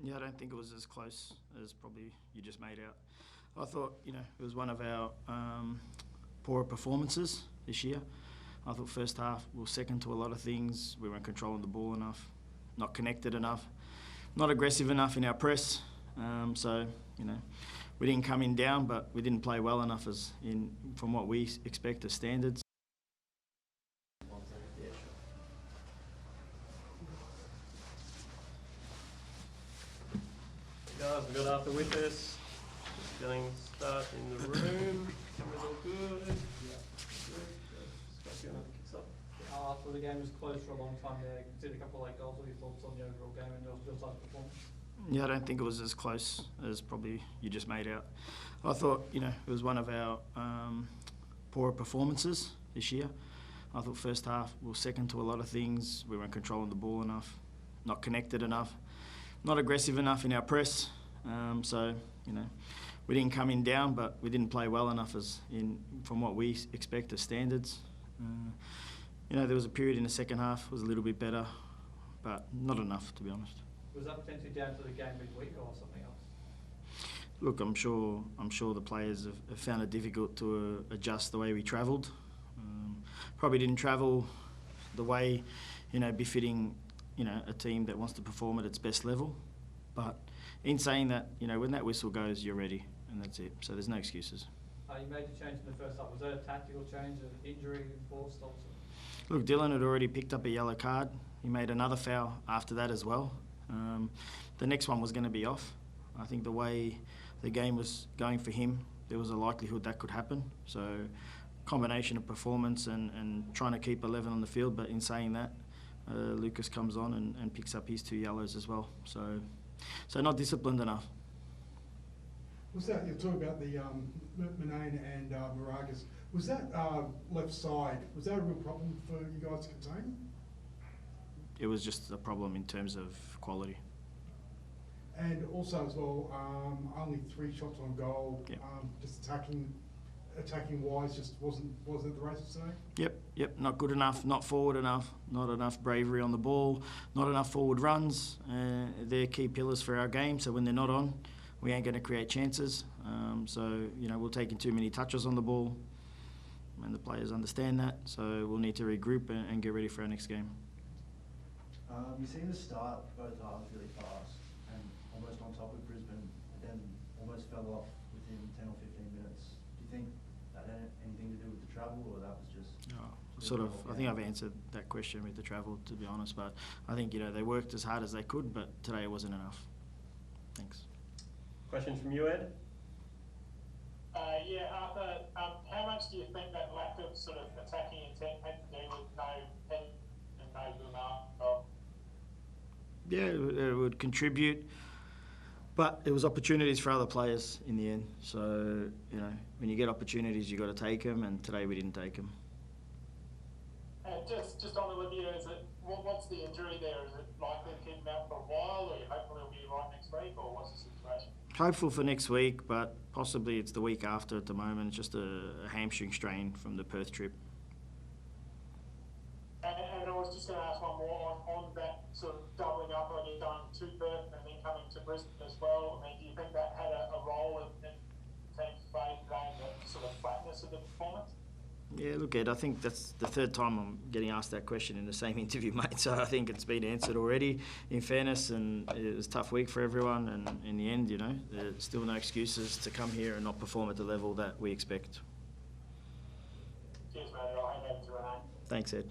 Yeah, I don't think it was as close as probably you just made out. I thought, it was one of our poorer performances this year. I thought first half we were second to a lot of things. We weren't controlling the ball enough, not connected enough, not aggressive enough in our press. We didn't come in down, but we didn't play well enough from what we expect as standards. Guys, we've got Arthur with us. Just getting start in the room. Camera's all good. Arthur, the game was close for a long time there. You did a couple of late goals. What are your thoughts on the overall game and your type of performance? Yeah, I don't think it was as close as probably you just made out. I thought, it was one of our poorer performances this year. I thought first half we were second to a lot of things. We weren't controlling the ball enough, not connected enough, not aggressive enough in our press. We didn't come in down, but we didn't play well enough from what we expect as standards. There was a period in the second half was a little bit better, but not enough, to be honest. Was that potentially down to the game midweek or something else? Look, I'm sure the players have found it difficult to adjust the way we travelled. Probably didn't travel the way, befitting, a team that wants to perform at its best level. But in saying that, when that whistle goes, you're ready, and that's it. So there's no excuses. You made the change in the first half. Was that a tactical change, an injury enforced also? Look, Dylan had already picked up a yellow card. He made another foul after that as well. The next one was going to be off. I think the way the game was going for him, there was a likelihood that could happen. So combination of performance and trying to keep 11 on the field, but in saying that, Lucas comes on and picks up his 2 yellows as well. So not disciplined enough. Was that, you're talking about the Manane and Moragas, was that left side, was that a real problem for you guys to contain? It was just a problem in terms of quality. And also as well, only 3 shots on goal, yep. Just attacking wise, just wasn't at the races today? Yep, not good enough, not forward enough, not enough bravery on the ball, not enough forward runs. They're key pillars for our game, so when they're not on, we ain't going to create chances. We're taking too many touches on the ball, and the players understand that, so we'll need to regroup and get ready for our next game. You seem to start both halves really fast and almost on top of Brisbane, but then almost fell off within 10 or 15 minutes. Do you think that had anything to do with the travel, or that was just... I think I've answered that question with the travel, to be honest, but I think, they worked as hard as they could, but today it wasn't enough. Thanks. Question from you, Ed? Arthur, how much do you think that lack of sort of attacking intent had to do with no pen and no Bumar? Yeah, it would contribute, but it was opportunities for other players in the end. So, when you get opportunities, you've got to take them, and today we didn't take them. Just on Olivia, what's the injury there? Is it likely to keep him out for a while, or you hopefully he'll be right next week, or what's the situation? Hopeful for next week, but possibly it's the week after at the moment. It's just a hamstring strain from the Perth trip. And I was just going to ask one more on that sort of doubling up on you going to Perth and then coming to Brisbane as well. Do you think that had a role in team's fate today, the sort of flatness of the performance? Yeah, look, Ed, I think that's the 3rd time I'm getting asked that question in the same interview, mate. So I think it's been answered already, in fairness, and it was a tough week for everyone. And in the end, there's still no excuses to come here and not perform at the level that we expect. Cheers, mate. I'll hand over to Renee. Thanks, Ed.